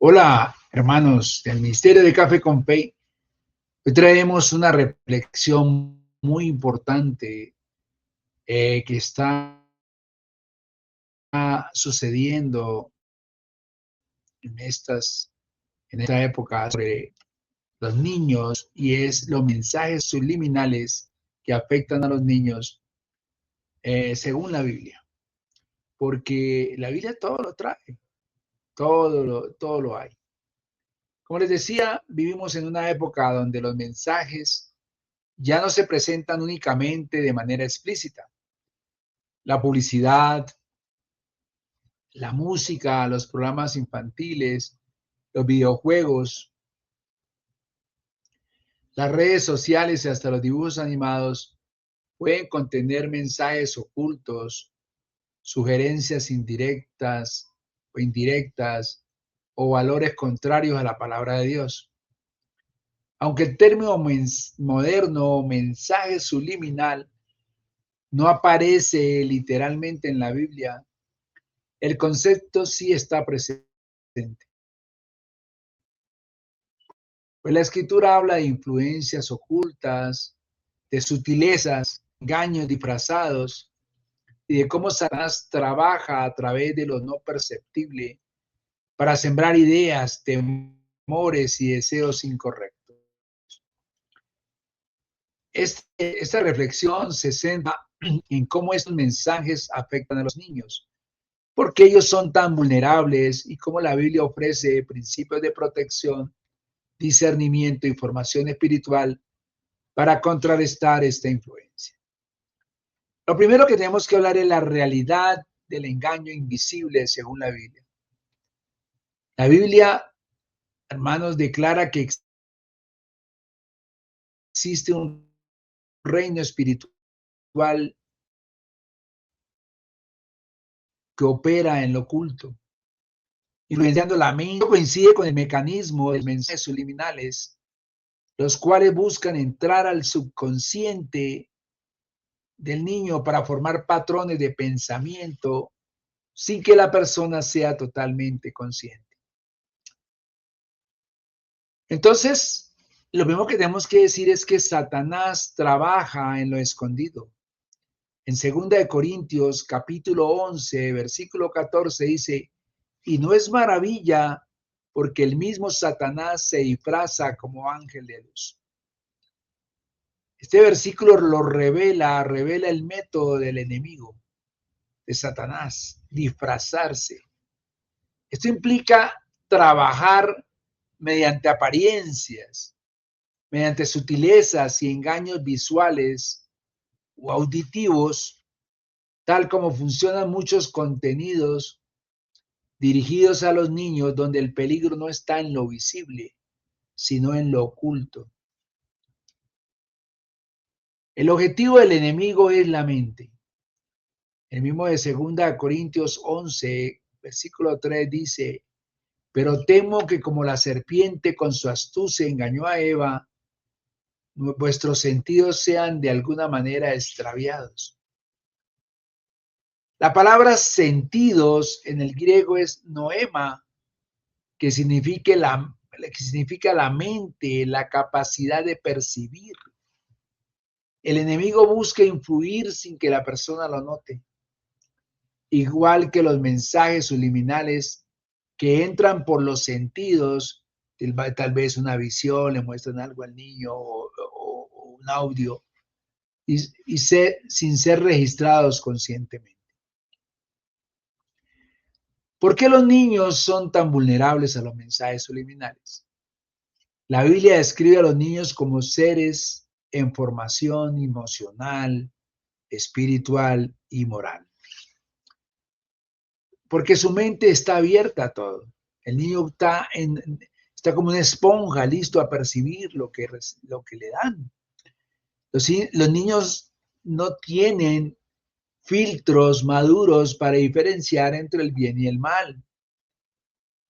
Hola, hermanos del Ministerio de Café con Pay. Hoy traemos una reflexión muy importante que está sucediendo en en esta época sobre los niños y es los mensajes subliminales que afectan a los niños según la Biblia. Porque la Biblia todo lo trae, todo lo hay. Como les decía, vivimos en una época donde los mensajes ya no se presentan únicamente de manera explícita. La publicidad, la música, los programas infantiles, los videojuegos, las redes sociales y hasta los dibujos animados pueden contener mensajes ocultos, sugerencias indirectas o indirectas o valores contrarios a la palabra de Dios. Aunque el término moderno mensaje subliminal no aparece literalmente en la Biblia, el concepto sí está presente. Pues la escritura habla de influencias ocultas, de sutilezas, engaños disfrazados y de cómo Satanás trabaja a través de lo no perceptible para sembrar ideas, temores y deseos incorrectos. Esta reflexión se centra en cómo estos mensajes afectan a los niños, por qué ellos son tan vulnerables y cómo la Biblia ofrece principios de protección, discernimiento y formación espiritual para contrarrestar esta influencia. Lo primero que tenemos que hablar es la realidad del engaño invisible según la Biblia. La Biblia, hermanos, declara que existe un reino espiritual que opera en lo oculto, influenciando la mente. Coincide con el mecanismo de mensajes subliminales, los cuales buscan entrar al subconsciente del niño para formar patrones de pensamiento sin que la persona sea totalmente consciente. Entonces, lo primero que tenemos que decir es que Satanás trabaja en lo escondido. En 2 capítulo 11, versículo 14 dice, y no es maravilla porque el mismo Satanás se disfraza como ángel de luz. Este versículo lo revela el método del enemigo, de Satanás, disfrazarse. Esto implica trabajar mediante apariencias, mediante sutilezas y engaños visuales o auditivos, tal como funcionan muchos contenidos dirigidos a los niños donde el peligro no está en lo visible, sino en lo oculto. El objetivo del enemigo es la mente. El mismo de 2 11, versículo 3 dice, pero temo que como la serpiente con su astucia engañó a Eva, vuestros sentidos sean de alguna manera extraviados. La palabra sentidos en el griego es noema, que significa la mente, la capacidad de percibir. El enemigo busca influir sin que la persona lo note, igual que los mensajes subliminales que entran por los sentidos, tal vez una visión, le muestran algo al niño o un audio, sin ser registrados conscientemente. ¿Por qué los niños son tan vulnerables a los mensajes subliminales? La Biblia describe a los niños como seres en formación emocional, espiritual y moral, porque su mente está abierta a todo. El niño está como una esponja, listo a percibir lo que le dan. Los niños no tienen filtros maduros para diferenciar entre el bien y el mal.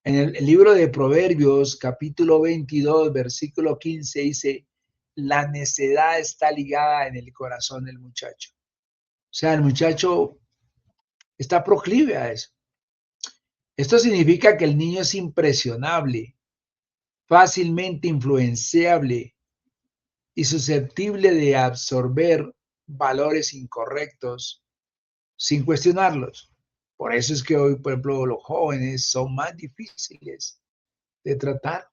En el libro de Proverbios, capítulo 22, versículo 15, dice, la necedad está ligada en el corazón del muchacho. O sea, el muchacho está proclive a eso. Esto significa que el niño es impresionable, fácilmente influenciable y susceptible de absorber valores incorrectos sin cuestionarlos. Por eso es que hoy, por ejemplo, los jóvenes son más difíciles de tratar.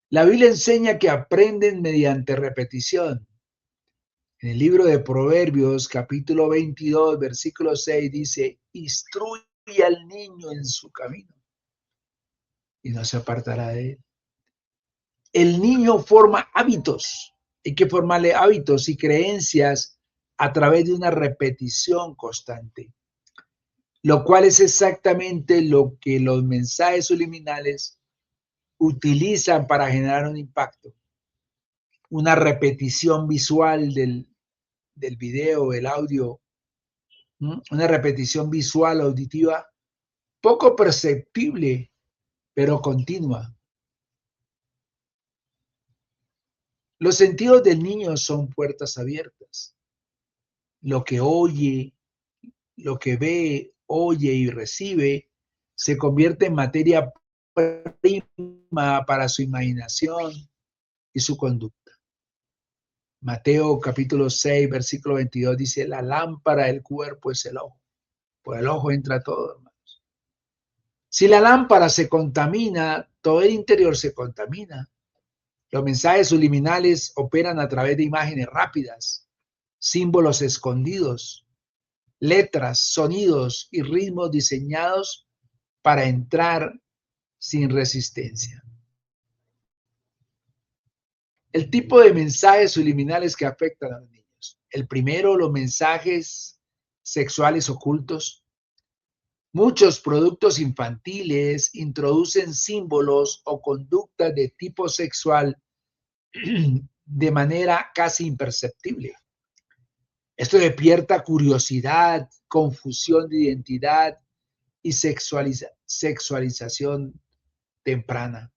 La Biblia enseña que aprenden mediante repetición. En el libro de Proverbios, capítulo 22, versículo 6, dice, instruye al niño en su camino y no se apartará de él. El niño forma hábitos. Hay que formarle hábitos y creencias a través de una repetición constante, lo cual es exactamente lo que los mensajes subliminales utilizan para generar un impacto. Una repetición visual del video, el audio, una repetición visual, auditiva, poco perceptible, pero continua. Los sentidos del niño son puertas abiertas. Lo que oye, lo que ve, oye y recibe se convierte en materia prima para su imaginación y su conducta. Mateo capítulo 6, versículo 22 dice, la lámpara del cuerpo es el ojo. Por el ojo entra todo, hermanos. Si la lámpara se contamina, todo el interior se contamina. Los mensajes subliminales operan a través de imágenes rápidas, símbolos escondidos, letras, sonidos y ritmos diseñados para entrar sin resistencia. El tipo de mensajes subliminales que afectan a los niños. El primero, los mensajes sexuales ocultos. Muchos productos infantiles introducen símbolos o conductas de tipo sexual de manera casi imperceptible. Esto despierta curiosidad, confusión de identidad y sexualización temprana.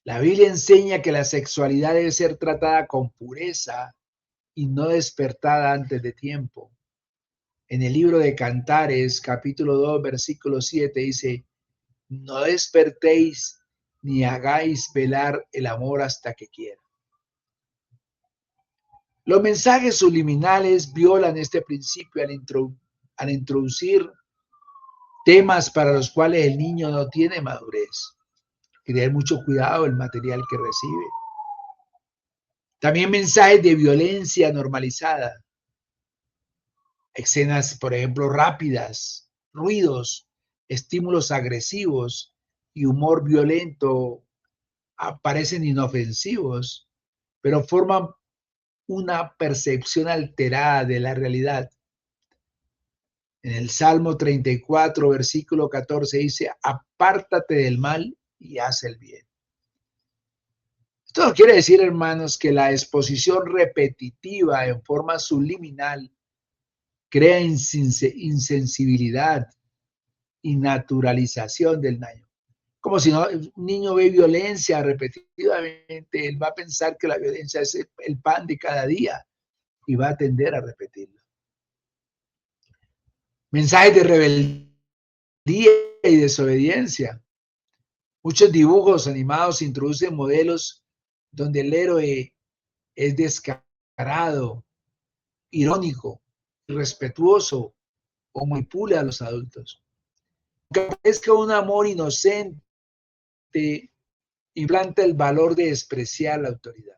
La Biblia enseña que la sexualidad debe ser tratada con pureza y no despertada antes de tiempo. En el libro de Cantares, capítulo 2, versículo 7, dice, no despertéis ni hagáis velar el amor hasta que quiera. Los mensajes subliminales violan este principio al introducir temas para los cuales el niño no tiene madurez. Hay que tener mucho cuidado el material que recibe. También mensajes de violencia normalizada. Escenas, por ejemplo, rápidas, ruidos, estímulos agresivos y humor violento aparecen inofensivos, pero forman una percepción alterada de la realidad. En el Salmo 34, versículo 14 dice, apártate del mal y haz el bien. Esto no quiere decir, hermanos, que la exposición repetitiva en forma subliminal crea insensibilidad y naturalización del daño. Como si no, un niño ve violencia repetitivamente, él va a pensar que la violencia es el pan de cada día y va a tender a repetirlo. Mensajes de rebeldía y desobediencia. Muchos dibujos animados introducen modelos donde el héroe es descarado, irónico, irrespetuoso o manipula a los adultos. Aunque parezca un amor inocente, implanta el valor de despreciar la autoridad.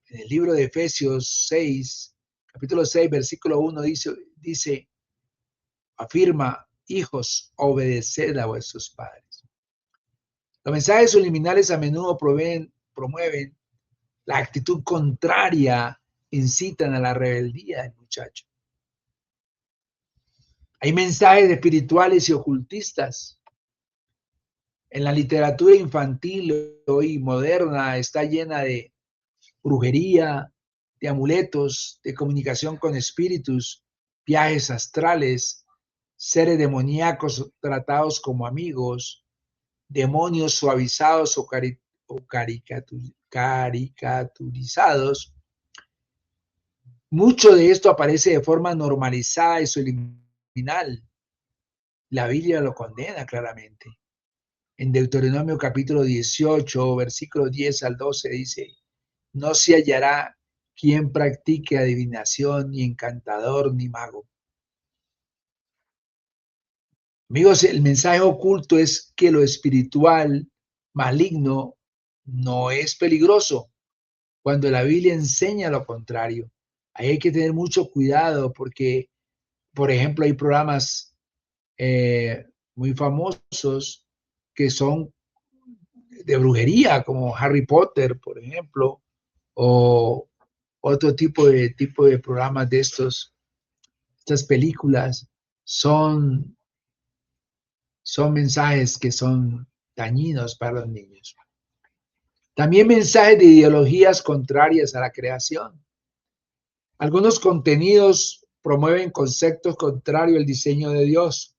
En el libro de Efesios 6, capítulo 6, versículo 1 dice, afirma, hijos, obedeced a vuestros padres. Los mensajes subliminales a menudo promueven la actitud contraria, incitan a la rebeldía del muchacho. Hay mensajes espirituales y ocultistas. En la literatura infantil hoy moderna está llena de brujería, de amuletos, de comunicación con espíritus, viajes astrales, seres demoníacos tratados como amigos, demonios suavizados o caricaturizados. Mucho de esto aparece de forma normalizada y subliminal subliminal. La Biblia lo condena claramente. En Deuteronomio capítulo 18, versículos 10 al 12 dice, no se hallará quien practique adivinación, ni encantador, ni mago. Amigos, el mensaje oculto es que lo espiritual maligno no es peligroso, cuando la Biblia enseña lo contrario. Ahí hay que tener mucho cuidado porque, por ejemplo, hay programas muy famosos que son de brujería, como Harry Potter, por ejemplo, o otro tipo de programas de estas películas, son mensajes que son dañinos para los niños. También mensajes de ideologías contrarias a la creación. Algunos contenidos promueven conceptos contrarios al diseño de Dios.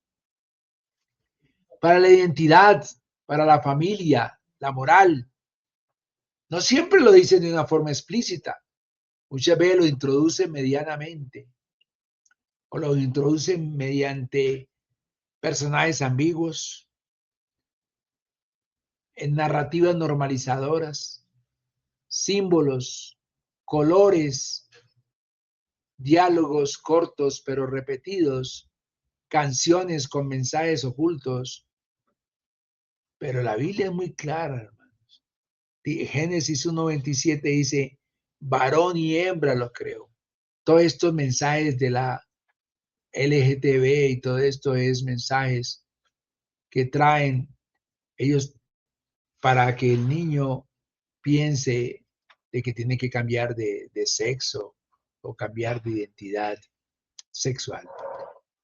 Para la identidad, para la familia, la moral. No siempre lo dicen de una forma explícita. Muchas veces lo introducen medianamente o lo introducen mediante personajes ambiguos, en narrativas normalizadoras, símbolos, colores, diálogos cortos pero repetidos, canciones con mensajes ocultos. Pero la Biblia es muy clara, hermanos. Génesis 1:27 dice, varón y hembra los creó. Todos estos mensajes de la LGTB y todo esto es mensajes que traen ellos para que el niño piense de que tiene que cambiar de sexo o cambiar de identidad sexual.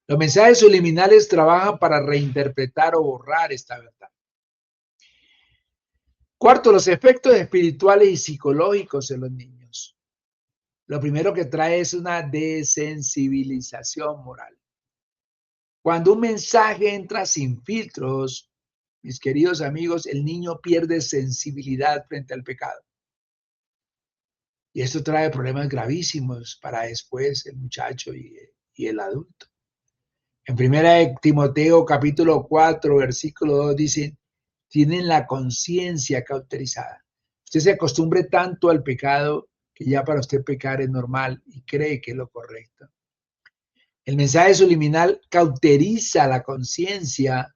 Los mensajes subliminales trabajan para reinterpretar o borrar esta verdad. Cuarto, los efectos espirituales y psicológicos en los niños. Lo primero que trae es una desensibilización moral. Cuando un mensaje entra sin filtros, mis queridos amigos, el niño pierde sensibilidad frente al pecado. Y esto trae problemas gravísimos para después el muchacho y el adulto. En 1 Timoteo capítulo 4, versículo 2 dice, tienen la conciencia cauterizada. Usted se acostumbre tanto al pecado que ya para usted pecar es normal y cree que es lo correcto. El mensaje subliminal cauteriza la conciencia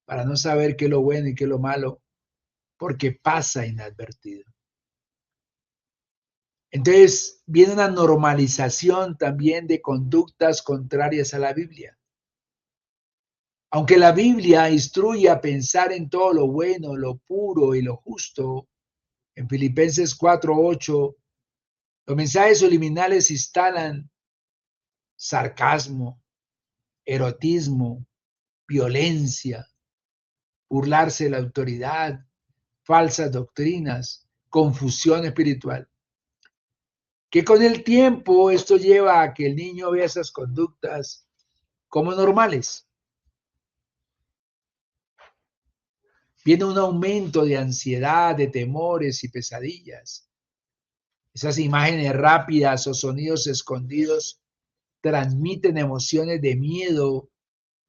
para no saber qué es lo bueno y qué es lo malo, porque pasa inadvertido. Entonces viene una normalización también de conductas contrarias a la Biblia. Aunque la Biblia instruye a pensar en todo lo bueno, lo puro y lo justo, en Filipenses 4:8, los mensajes subliminales instalan sarcasmo, erotismo, violencia, burlarse de la autoridad, falsas doctrinas, confusión espiritual. Que con el tiempo esto lleva a que el niño vea esas conductas como normales. Viene un aumento de ansiedad, de temores y pesadillas. Esas imágenes rápidas o sonidos escondidos transmiten emociones de miedo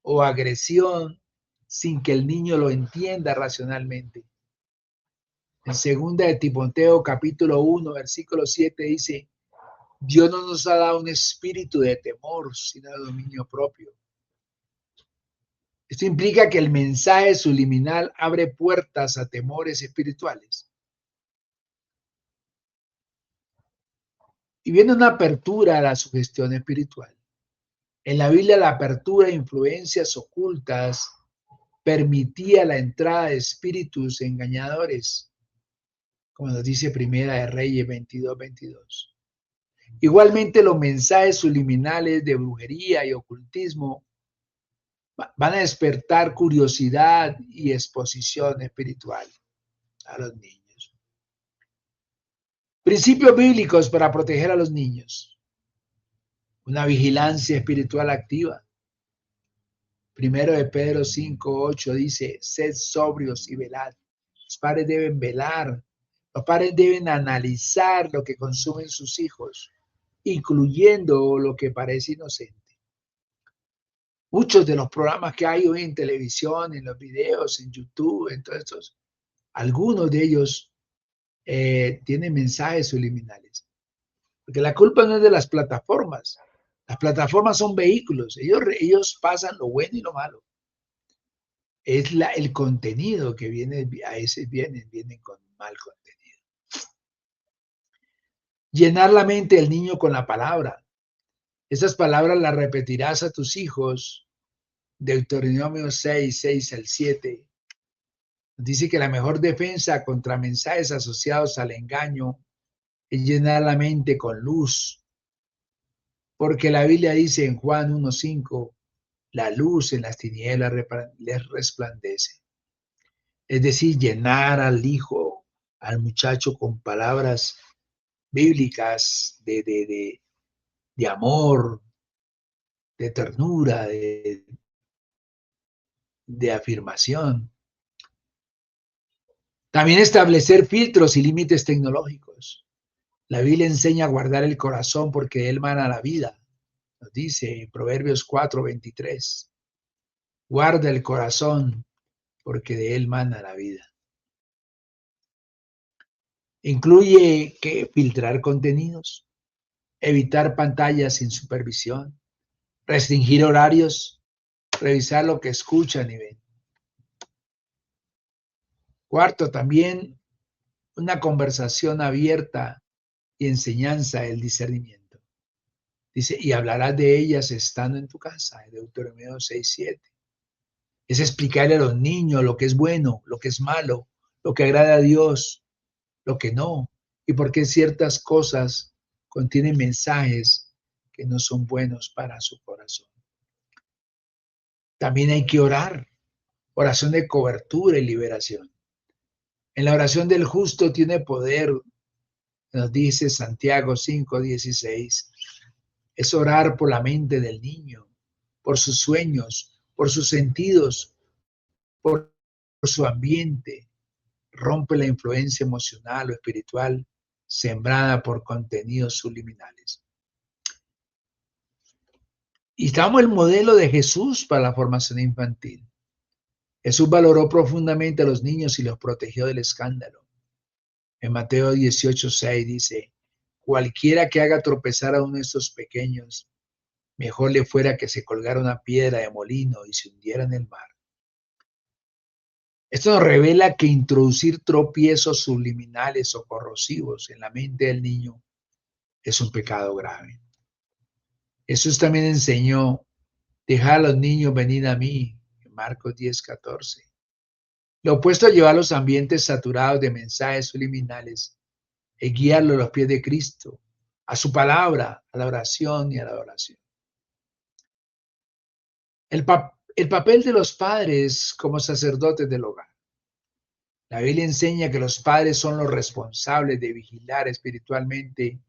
o agresión sin que el niño lo entienda racionalmente. En 2 Timoteo capítulo 1, versículo 7 dice, Dios no nos ha dado un espíritu de temor, sino de dominio propio. Esto implica que el mensaje subliminal abre puertas a temores espirituales. Y viene una apertura a la sugestión espiritual. En la Biblia la apertura a influencias ocultas permitía la entrada de espíritus engañadores, como nos dice Primera de Reyes 22:22. Igualmente los mensajes subliminales de brujería y ocultismo van a despertar curiosidad y exposición espiritual a los niños. Principios bíblicos para proteger a los niños. Una vigilancia espiritual activa. Primero de Pedro 5:8 dice, sed sobrios y velad. Los padres deben velar. Los padres deben analizar lo que consumen sus hijos, incluyendo lo que parece inocente. Muchos de los programas que hay hoy en televisión, en los videos, en YouTube, en todos estos, algunos de ellos tienen mensajes subliminales. Porque la culpa no es de las plataformas. Las plataformas son vehículos. Ellos pasan lo bueno y lo malo. Es el contenido que viene, a veces vienen con mal contenido. Llenar la mente del niño con la palabra. Esas palabras las repetirás a tus hijos. Deuteronomio 6 al 7. Dice que la mejor defensa contra mensajes asociados al engaño es llenar la mente con luz. Porque la Biblia dice en Juan 1:5, la luz en las tinieblas les resplandece. Es decir, llenar al hijo, al muchacho con palabras bíblicas de amor, de ternura, de afirmación. También establecer filtros y límites tecnológicos. La Biblia enseña a guardar el corazón porque de él mana la vida. Nos dice en Proverbios 4:23. Guarda el corazón porque de él mana la vida. Incluye que filtrar contenidos, evitar pantallas sin supervisión, restringir horarios, revisar lo que escuchan y ven. Cuarto, también una conversación abierta y enseñanza del discernimiento. Dice, y hablarás de ellas estando en tu casa, en Deuteronomio 6:7. Es explicarle a los niños lo que es bueno, lo que es malo, lo que agrada a Dios, lo que no, y por qué ciertas cosas contienen mensajes que no son buenos para su corazón. También hay que orar, oración de cobertura y liberación. En la oración del justo tiene poder, nos dice Santiago 5:16. Es orar por la mente del niño, por sus sueños, por sus sentidos, por su ambiente. Rompe la influencia emocional o espiritual sembrada por contenidos subliminales. Y estamos el modelo de Jesús para la formación infantil. Jesús valoró profundamente a los niños y los protegió del escándalo. En Mateo 18:6 dice, cualquiera que haga tropezar a uno de estos pequeños, mejor le fuera que se colgara una piedra de molino y se hundiera en el mar. Esto nos revela que introducir tropiezos subliminales o corrosivos en la mente del niño es un pecado grave. Jesús también enseñó, dejad a los niños venir a mí, en Marcos 10:14. Lo opuesto a llevar los ambientes saturados de mensajes subliminales es guiarlos a los pies de Cristo, a su palabra, a la oración y a la adoración. El papel de los padres como sacerdotes del hogar. La Biblia enseña que los padres son los responsables de vigilar espiritualmente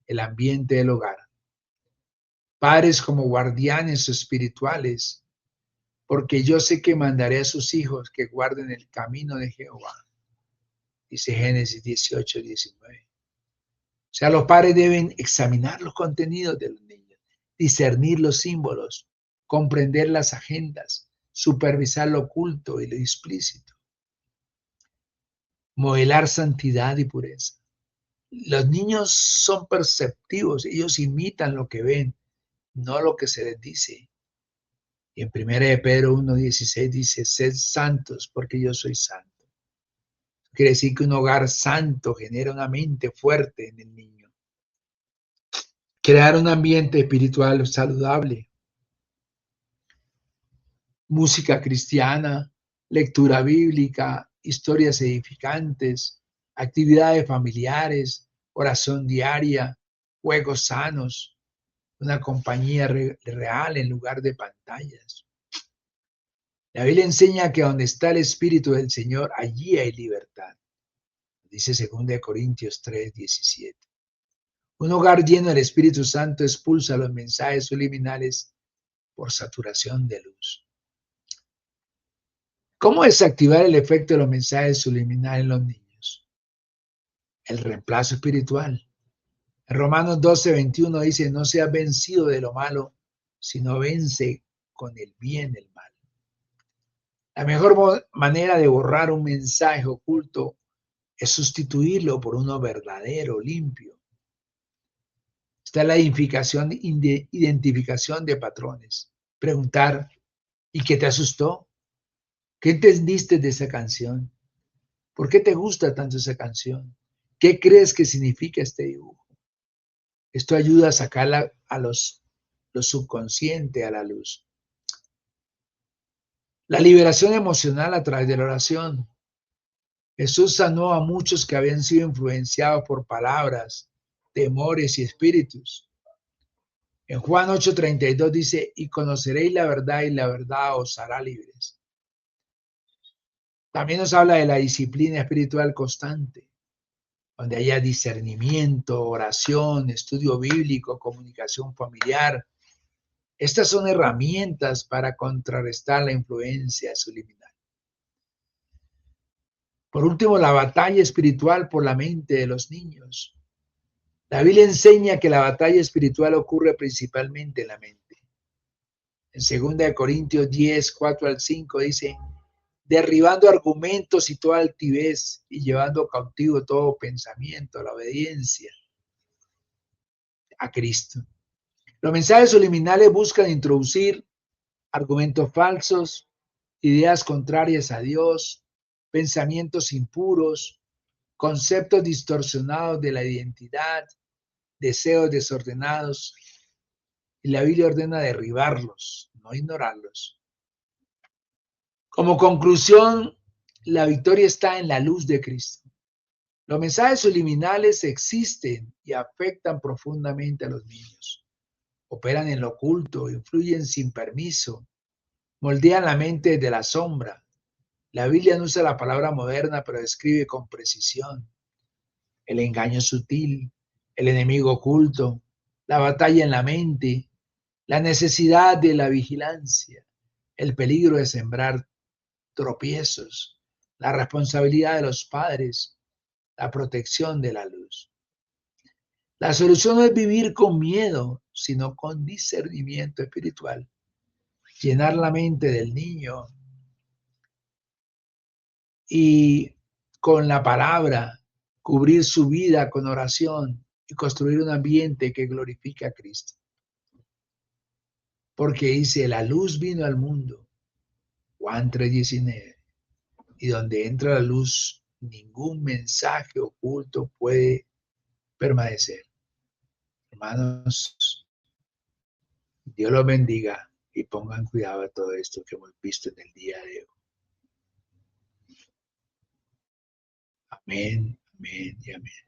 el ambiente del hogar. Padres como guardianes espirituales, porque yo sé que mandaré a sus hijos que guarden el camino de Jehová. Dice Génesis 18:19. O sea, los padres deben examinar los contenidos de los niños, discernir los símbolos, comprender las agendas, supervisar lo oculto y lo explícito, modelar santidad y pureza. Los niños son perceptivos, ellos imitan lo que ven, no lo que se les dice. Y en 1 de Pedro 1:16 dice, sed santos porque yo soy santo. Quiere decir que un hogar santo genera una mente fuerte en el niño. Crear un ambiente espiritual saludable. Música cristiana, lectura bíblica, historias edificantes, actividades familiares, oración diaria, juegos sanos, una compañía real en lugar de pantallas. La Biblia enseña que donde está el Espíritu del Señor, allí hay libertad. Dice 2 Corintios 3:17. Un hogar lleno del Espíritu Santo expulsa los mensajes subliminales por saturación de luz. ¿Cómo desactivar el efecto de los mensajes subliminales en los niños? El reemplazo espiritual. En Romanos 12:21 dice, no seas vencido de lo malo, sino vence con el bien el mal. La mejor manera de borrar un mensaje oculto es sustituirlo por uno verdadero, limpio. Está la identificación de patrones. Preguntar, ¿y qué te asustó? ¿Qué entendiste de esa canción? ¿Por qué te gusta tanto esa canción? ¿Qué crees que significa este dibujo? Esto ayuda a sacar lo subconsciente a la luz. La liberación emocional a través de la oración. Jesús sanó a muchos que habían sido influenciados por palabras, temores y espíritus. En Juan 8:32 dice, y conoceréis la verdad y la verdad os hará libres. También nos habla de la disciplina espiritual constante, donde haya discernimiento, oración, estudio bíblico, comunicación familiar. Estas son herramientas para contrarrestar la influencia subliminal. Por último, la batalla espiritual por la mente de los niños. La Biblia enseña que la batalla espiritual ocurre principalmente en la mente. En 2 Corintios 10, 4 al 5 dice, derribando argumentos y toda altivez y llevando cautivo todo pensamiento a la obediencia a Cristo. Los mensajes subliminales buscan introducir argumentos falsos, ideas contrarias a Dios, pensamientos impuros, conceptos distorsionados de la identidad, deseos desordenados, y la Biblia ordena derribarlos, no ignorarlos. Como conclusión, la victoria está en la luz de Cristo. Los mensajes subliminales existen y afectan profundamente a los niños. Operan en lo oculto, influyen sin permiso, moldean la mente desde la sombra. La Biblia no usa la palabra moderna, pero describe con precisión el engaño sutil, el enemigo oculto, la batalla en la mente, la necesidad de la vigilancia, el peligro de sembrar tropiezos, la responsabilidad de los padres, la protección de la luz. La solución no es vivir con miedo, sino con discernimiento espiritual. Llenar la mente del niño y con la palabra, cubrir su vida con oración y construir un ambiente que glorifique a Cristo. Porque dice, la luz vino al mundo, Juan 3:19, y donde entra la luz, ningún mensaje oculto puede permanecer. Hermanos, Dios los bendiga y pongan cuidado a todo esto que hemos visto en el día de hoy. Amén, amén y amén.